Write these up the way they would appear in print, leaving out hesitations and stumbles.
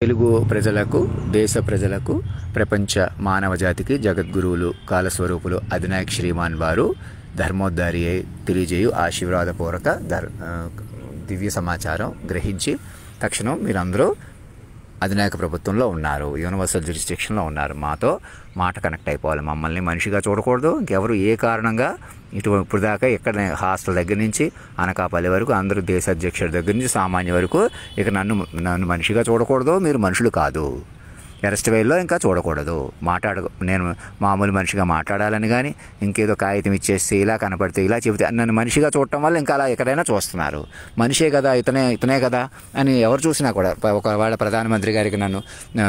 తెలుగు ప్రజలకు, దేశ ప్రజలకు, ప్రపంచ మానవ జాతికి జగద్గురువులు, కాలస్వరూపులు అధినాయక శ్రీమాన్ వారు ధర్మోద్ధారి తెలియజేయు ఆశీర్వాదపూర్వక దివ్య సమాచారం గ్రహించి తక్షణం మీరందరూ అధినాయక ప్రభుత్వంలో ఉన్నారు, యూనివర్సల్ జ్యూరిస్డిక్షన్లో ఉన్నారు. మాతో మాట కనెక్ట్ అయిపోవాలి. మమ్మల్ని మనిషిగా చూడకూడదు. ఇంకెవరు ఏ కారణంగా ఇప్పుడు దాకా ఎక్కడ హాస్టల్ దగ్గర నుంచి అనకాపల్లి వరకు అందరూ దేశ అధ్యక్షుడి దగ్గర నుంచి సామాన్య వరకు ఇక నన్ను మనిషిగా చూడకూడదు. మీరు మనుషులు కాదు. అరెస్ట్ వేల్లో ఇంకా చూడకూడదు. నేను మామూలు మనిషిగా మాట్లాడాలని కానీ ఇంకేదో కాగితం ఇచ్చేసి ఇలా కనపడితే ఇలా చెబితే నన్ను మనిషిగా చూడటం వల్ల ఇంకా అలా ఎక్కడైనా చూస్తున్నారు. మనిషే కదా, ఇతనే కదా అని ఎవరు చూసినా కూడా. ఒకవేళ ప్రధానమంత్రి గారికి నన్ను నా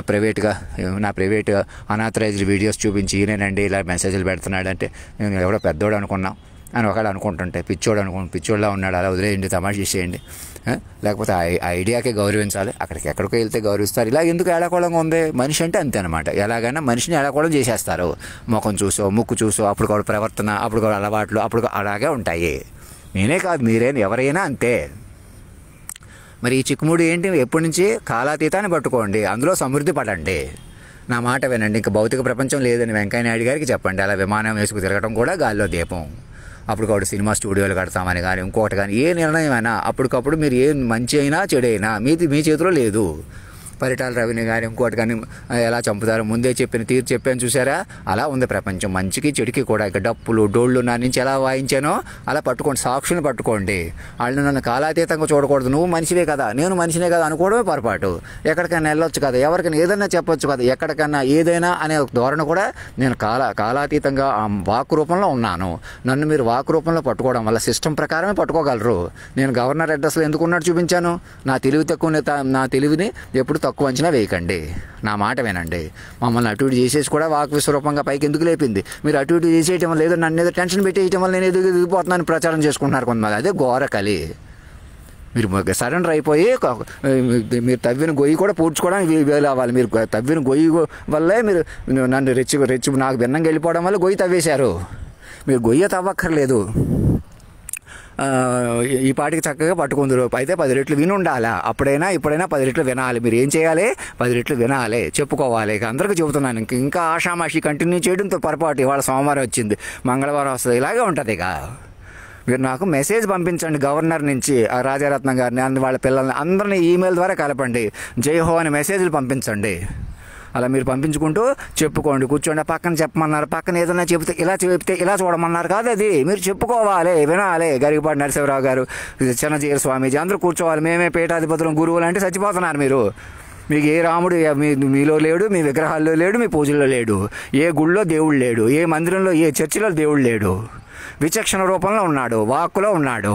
ప్రైవేట్ అనాథరైజ్డ్ వీడియోస్ చూపించి ఈయనేనండి ఇలా మెసేజ్లు పెడుతున్నాడంటే నేను ఎవడో పెద్దోడు అనుకున్నాం అని ఒకవేళ అనుకుంటుంటే పిచ్చోళ్ళ ఉన్నాడు, అలా వదిలేయండి, తమాషా చేసేయండి. లేకపోతే ఆ ఐడియాకే గౌరవించాలి. ఎక్కడికో వెళ్తే గౌరవిస్తారు. ఇలా ఎందుకు ఏడాకోళంగా ఉంది? మనిషి అంటే అంతే అనమాట. ఎలాగైనా మనిషిని ఏడాకోళం చేసేస్తారు. ముఖం చూసో, ముక్కు చూసో, అప్పుడు కూడా ప్రవర్తన, అప్పుడు కూడా అలవాట్లు అప్పుడు అలాగే ఉంటాయి. నేనే కాదు, ఎవరైనా అంతే. మరి ఈ చిక్కుముడి ఏంటి? ఎప్పటి నుంచి కాలాతీతాన్ని పట్టుకోండి, అందులో సమృద్ధి పడండి. నా మాట వినండి. ఇంకా భౌతిక ప్రపంచం లేదని వెంకయ్య నాయుడు గారికి చెప్పండి. అలా విమానం వేసుకు తిరగడం కూడా గాల్లో దీపం. అప్పుడు కూడా సినిమా స్టూడియోలు కడతామని కానీ ఇంకోటి కానీ ఏ నిర్ణయం అయినా అప్పటికప్పుడు మీరు ఏ మంచి అయినా చెడు అయినా మీ చేతిలో లేదు. పరిటాల రవిని కానీ ఇంకోటి కానీ ఎలా చంపుతారో ముందే చెప్పాను చూసారా? అలా ఉంది ప్రపంచం. మంచికి చెడుకి కూడా. ఇక డప్పులు డోళ్ళు నా నుంచి ఎలా వాయించానో అలా పట్టుకోండి, సాక్షులను పట్టుకోండి. వాళ్ళు నన్ను కాలాతీతంగా చూడకూడదు. నువ్వు మనిషివే కదా, నేను మనిషినే కదా అనుకోవడమే పొరపాటు. ఎక్కడికైనా వెళ్ళొచ్చు కదా, ఎవరికైనా ఏదైనా చెప్పొచ్చు కదా, ఎక్కడికన్నా ఏదైనా అనే ధోరణి కూడా. నేను కాలాతీతంగా వాక్ రూపంలో ఉన్నాను. నన్ను మీరు వాక్ రూపంలో పట్టుకోవడం వల్ల సిస్టమ్ ప్రకారమే పట్టుకోగలరు. నేను గవర్నర్ అడ్రస్లో ఎందుకు ఉన్నట్టు చూపించాను? నా తెలివిని ఎప్పుడు తక్కువ అంచనా వేయకండి. నా మాట వినండి. మమ్మల్ని అటు ఇటు చేసేసి కూడా వాక్ విశ్వరూపంగా పైకి ఎందుకు లేపింది? మీరు అటు ఇటు చేసేయటం వల్ల ఏదో నన్ను ఏదో టెన్షన్ పెట్టేయటం వల్ల నేను ఎదిగిపోతున్నాను ప్రచారం చేసుకుంటున్నారు కొంతమంది. అదే ఘోర కలి. మీరు సరెండర్ అయిపోయి మీరు తవ్విన గొయ్యి కూడా పూడ్చుకోవడానికి వేలు అవ్వాలి. మీరు తవ్విన గొయ్యి వల్లే మీరు నన్ను రెచ్చి నాకు భిన్నంగా వెళ్ళిపోవడం వల్ల గొయ్యి తవ్వేశారు. మీరు గొయ్యి తవ్వక్కర్లేదు. ఈ పాటికి చక్కగా పట్టుకుందరు. అయితే 10 రెట్లు విని ఉండాలా? ఇప్పుడైనా 10 రెట్లు వినాలి. మీరు ఏం చేయాలి? 10 రెట్లు వినాలి, చెప్పుకోవాలి. ఇక అందరికీ చెబుతున్నాను. ఇంకా ఆషామాషి కంటిన్యూ చేయడంతో పొరపాటు. ఇవాళ సోమవారం వచ్చింది, మంగళవారం వస్తుంది, ఇలాగే ఉంటుంది. ఇక మీరు నాకు మెసేజ్ పంపించండి గవర్నర్ నుంచి, రాజారత్నం గారిని, వాళ్ళ పిల్లల్ని అందరినీ ఈమెయిల్ ద్వారా కలపండి. జై హో అని మెసేజ్లు పంపించండి. అలా మీరు పంపించుకుంటూ చెప్పుకోండి. కూర్చోండి. పక్కన చెప్పమన్నారు, పక్కన ఏదైనా చెప్తే ఇలా చూడమన్నారు కాదు. అది మీరు చెప్పుకోవాలి, వినాలి. గరికపాటి నరసింహరావు గారు, చిన్నజీర స్వామీజీ అందరూ కూర్చోవాలి. మేమే పీఠాధిపతులం, గురువులు అంటే చచ్చిపోతున్నారు మీరు. మీకు ఏ రాముడు మీలో లేడు, మీ విగ్రహాల్లో లేడు, మీ పూజల్లో లేడు, ఏ గుళ్ళో దేవుడు లేడు, ఏ మందిరంలో ఏ చర్చిలో దేవుడు లేడు. విచక్షణ రూపంలో ఉన్నాడు, వాక్కులో ఉన్నాడు.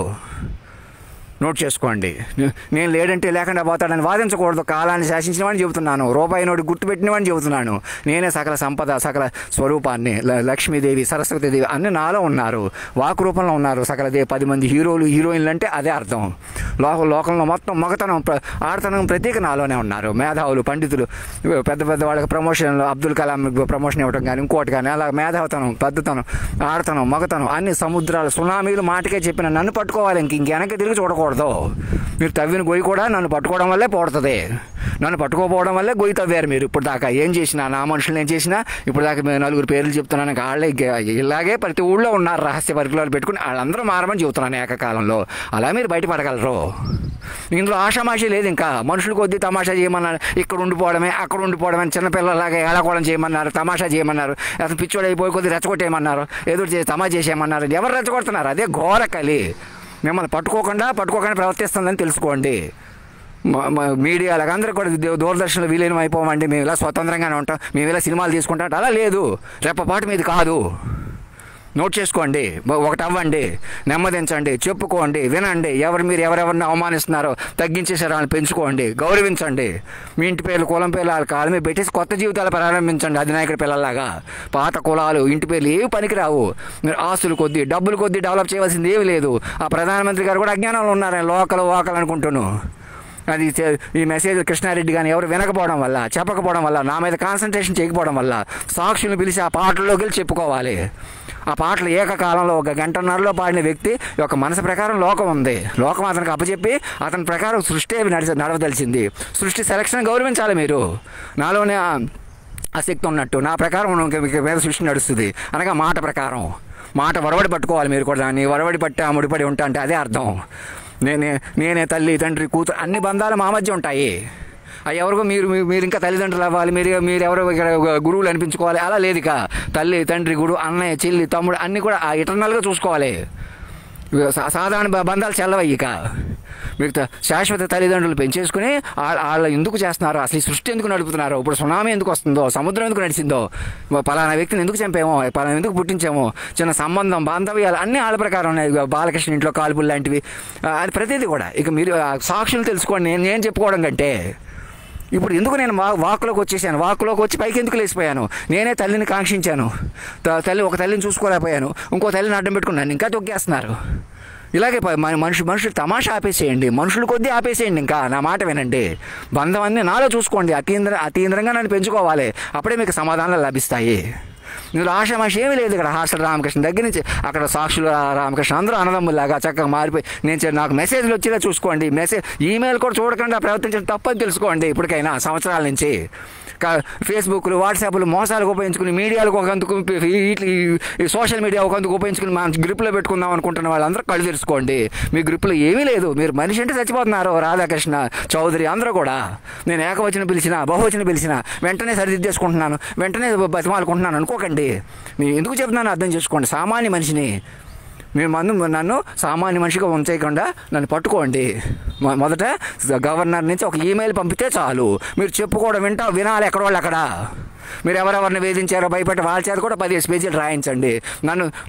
నోట్ చేసుకోండి. నేను లేడంటే లేకుండా పోతాడని వాదించకూడదు. కాలాన్ని శాసించిన వాడిని చెబుతున్నాను. రూపాయి నోటి గుర్తుపెట్టిన వాడిని చెబుతున్నాను. నేనే సకల సంపద, సకల స్వరూపాన్ని, లక్ష్మీదేవి, సరస్వతీదేవి అన్ని నాలో ఉన్నారు, వాక్ రూపంలో ఉన్నారు. సకల 10 మంది హీరోలు, హీరోయిన్లు అంటే అదే అర్థం. లోకంలో మొత్తం మగతనం, ఆడతనం ప్రతీక నాలోనే ఉన్నారు. మేధావులు, పండితులు, పెద్ద వాళ్ళకి ప్రమోషన్లు, అబ్దుల్ కలాం ప్రమోషన్ ఇవ్వటం కానీ ఇంకోటి కానీ అలా మేధావతనం, పెద్దతనం, ఆడతనం, మగతనం అన్ని సముద్రాలు, సునామీలు మాటకే చెప్పిన నన్ను పట్టుకోవాలి. ఇంకెనక్కి తిరిగి చూడకూడదు. మీరు తవ్విన గొయ్యి కూడా నన్ను పట్టుకోవడం వల్లే పోడుతుంది. నన్ను పట్టుకోపోవడం వల్లే గొయ్యి తవ్వారు మీరు. ఇప్పుడు దాకా ఏం చేసినా, నా మనుషులు ఏం చేసినా, ఇప్పుడు దాకా 4 పేర్లు చెప్తున్నాను. వాళ్ళే ఇలాగే ప్రతి ఊళ్ళో ఉన్నారు. రహస్య పరికరాలు పెట్టుకుని వాళ్ళందరూ మారమని చెబుతున్నాను ఏకకాలంలో. అలా మీరు బయటపడగలరు. ఇందులో ఆషామాషి లేదు. ఇంకా మనుషులు కొద్దీ తమాషా చేయమన్నారు. ఇక్కడ ఉండిపోవడమే, అక్కడ ఉండిపోవడమే, చిన్నపిల్లలాగా ఏడాకోవడం చేయమన్నారు, తమాషా చేయమన్నారు, అతను పిచ్చోడు అయిపోయి కొద్దిగా రెచ్చగొట్టేయమన్నారు, ఎదురు చేసి తమాషా చేసేయమన్నారు. ఎవరు రెచ్చగొడుతున్నారు? అదే ఘోర కలి. మిమ్మల్ని పట్టుకోకుండా ప్రవర్తిస్తుందని తెలుసుకోండి. మీడియాలకు అందరూ కూడా దూరదర్శన్లో విలీనం అయిపోమండి, మేము ఇలా స్వతంత్రంగానే ఉంటాం, మేము ఇలా సినిమాలు తీసుకుంటాం. అలా లేదు. రెప్పపాటు మీది కాదు. నోట్ చేసుకోండి. ఒకటి అవ్వండి, నెమ్మదించండి, చెప్పుకోండి, వినండి. ఎవరెవరిని అవమానిస్తున్నారో తగ్గించేసారో వాళ్ళని పెంచుకోండి, గౌరవించండి. మీ ఇంటి పేర్లు, కులం పేర్లు వాళ్ళ కాళ్ళ మీద పెట్టేసి కొత్త జీవితాలు ప్రారంభించండి. అధినాయకుడి పిల్లల్లాగా. పాత కులాలు, ఇంటి పేర్లు ఏవి పనికిరావు. మీరు ఆస్తులు కొద్దీ, డబ్బులు కొద్దీ డెవలప్ చేయవలసింది ఏమీ లేదు. ఆ ప్రధానమంత్రి గారు కూడా అజ్ఞానంలో ఉన్నారు. లోకల్ అనుకుంటున్నాను. అది ఈ మెసేజ్ కృష్ణారెడ్డి కానీ ఎవరు వినకపోవడం వల్ల, చెప్పకపోవడం వల్ల, నా మీద కాన్సన్ట్రేషన్ చేయకపోవడం వల్ల సాక్షులను పిలిచి ఆ పాటల్లోకి వెళ్ళి చెప్పుకోవాలి. ఆ పాటలు ఏకకాలంలో 1 గంటన్నరలో పాడిన వ్యక్తి యొక్క మనసు ప్రకారం లోకం ఉంది. లోకం అతనికి అప్పచెప్పి అతని ప్రకారం సృష్టి నడవదలిచింది. సృష్టి సెలక్షన్ గౌరవించాలి మీరు. నాలోనే ఆ శక్తి ఉన్నట్టు నా ప్రకారం మీద సృష్టి నడుస్తుంది అనగా మాట ప్రకారం. మాట వరవడి పట్టుకోవాలి మీరు కూడా. దాన్ని వరవడి పట్టి ముడిపడి ఉంటా అంటే అదే అర్థం. నేనే తల్లి తండ్రి కూతురు అన్ని బంధాలు మా మధ్య ఉంటాయి. అవి ఎవరికో మీరు ఇంకా తల్లిదండ్రులు అవ్వాలి, మీరు ఎవరో గురువులు అనిపించుకోవాలి అలా లేదు. ఇక తల్లి తండ్రి గురువు అన్నయ్య చెల్లి తమ్ముడు అన్నీ కూడా ఇటర్నల్గా చూసుకోవాలి. సాధారణ బంధాలు చెల్లవయ్యి. ఇక మీకు శాశ్వత తల్లిదండ్రులు పెంచేసుకుని వాళ్ళు ఎందుకు చేస్తున్నారు, అసలు ఈ సృష్టి ఎందుకు నడుపుతున్నారు, ఇప్పుడు సునామీ ఎందుకు వస్తుందో, సముద్రం ఎందుకు నడిచిందో, పలానా వ్యక్తిని ఎందుకు చంపామో, పలానా ఎందుకు పుట్టించామో, చిన్న సంబంధం బాంధవ్యాలు అన్నీ వాళ్ళ ప్రకారం ఉన్నాయి. బాలకృష్ణ ఇంట్లో కాల్పులు లాంటివి అది ప్రతిదీ కూడా. ఇక మీరు సాక్షులు తెలుసుకోండి. నేను చెప్పుకోవడం కంటే ఇప్పుడు ఎందుకు నేను వాక్లోకి వచ్చేసాను, వాక్లోకి వచ్చి పైకి ఎందుకు లేచిపోయాను. నేనే తల్లిని కాంక్షించాను, ఒక తల్లిని చూసుకోలేకపోయాను, ఇంకో తల్లిని అడ్డం పెట్టుకున్నాను, ఇంకా తొక్కేస్తున్నారు. ఇలాగే మనుషులు తమాషా ఆపేసేయండి, మనుషులు కొద్దీ ఆపేసేయండి. ఇంకా నా మాట వినండి. బంధం అన్నీ నాలో చూసుకోండి. అతీంద్రంగా నన్ను పెంచుకోవాలి. అప్పుడే మీకు సమాధానాలు లభిస్తాయి. మీరు ఆషామాషి ఏమీ లేదు. ఇక్కడ హాస్టల్ రామకృష్ణ దగ్గర నుంచి అక్కడ సాక్షులు రామకృష్ణ అందరూ అన్నదమ్ములాగా చక్కగా మారిపోయి నాకు మెసేజ్లు వచ్చేలా చూసుకోండి. ఈమెయిల్ కూడా చూడకుండా ప్రవర్తించడం తప్పని తెలుసుకోండి. ఇప్పటికైనా సంవత్సరాల నుంచి ఫేస్బుక్లు వాట్సాప్లు మోసాలకు ఉపయోగించుకుని మీడియాలకు ఒకందుకు ఈ సోషల్ మీడియా ఒకందుకు ఉపయోగించుకుని మనం గ్రిప్లో పెట్టుకుందాం అనుకుంటున్న వాళ్ళందరూ కళ్ళు తెరుచుకోండి. మీ గ్రిప్లో ఏమీ లేదు. మీరు మనిషి అంటే చచ్చిపోతున్నారు. రాధాకృష్ణ చౌదరి అందరూ కూడా నేను ఏకవచనం పిలిచినా బహువచనం పిలిచినా వెంటనే సరిదిద్దేసుకుంటున్నాను, వెంటనే బతిమాలుకుంటున్నాను అనుకోకండి. నేను ఎందుకు చెప్తున్నాను అర్థం చేసుకోండి. సామాన్య మనిషిని మీరు నన్ను సామాన్య మనిషిగా ఉంచేయకుండా నన్ను పట్టుకోండి. మొదట గవర్నర్ నుంచి ఒక ఈమెయిల్ పంపితే చాలు. మీరు చెప్పుకోవడం వినాలి ఎక్కడ వాళ్ళు అక్కడ. మీరు ఎవరెవరిని వేధించారో భయపెట్టి వాళ్ళ చేత కూడా 10 పేజీలు రాయించండి.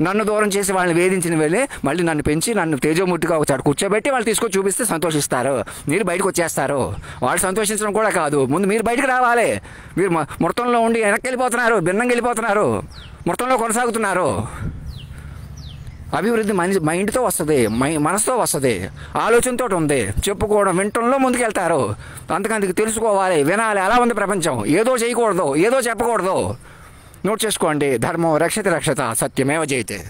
నన్ను దూరం చేసి వాళ్ళని వేధించిన వెళ్ళి మళ్ళీ నన్ను పెంచి నన్ను తేజోమూర్తిగా ఒకసారి కూర్చోబెట్టి వాళ్ళు తీసుకొని చూపిస్తే సంతోషిస్తారు. మీరు బయటకు వచ్చేస్తారు. వాళ్ళు సంతోషించడం కూడా కాదు, ముందు మీరు బయటకు రావాలి. మీరు మొత్తంలో ఉండి వెనక్కి వెళ్ళిపోతున్నారు, భిన్నంగా వెళ్ళిపోతున్నారు, మొత్తంలో కొనసాగుతున్నారు. అభివృద్ధి మైండ్తో వస్తుంది, మనసుతో వస్తుంది, ఆలోచనతో ఉంది. చెప్పుకోవడం వినటంలో ముందుకెళ్తారు. అందుకందుకు తెలుసుకోవాలి, వినాలి. అలా ఉంది ప్రపంచం. ఏదో చేయకూడదు, ఏదో చెప్పకూడదు. నోట్ చేసుకోండి. ధర్మం రక్షిత రక్షత, సత్యమేవ జయతే.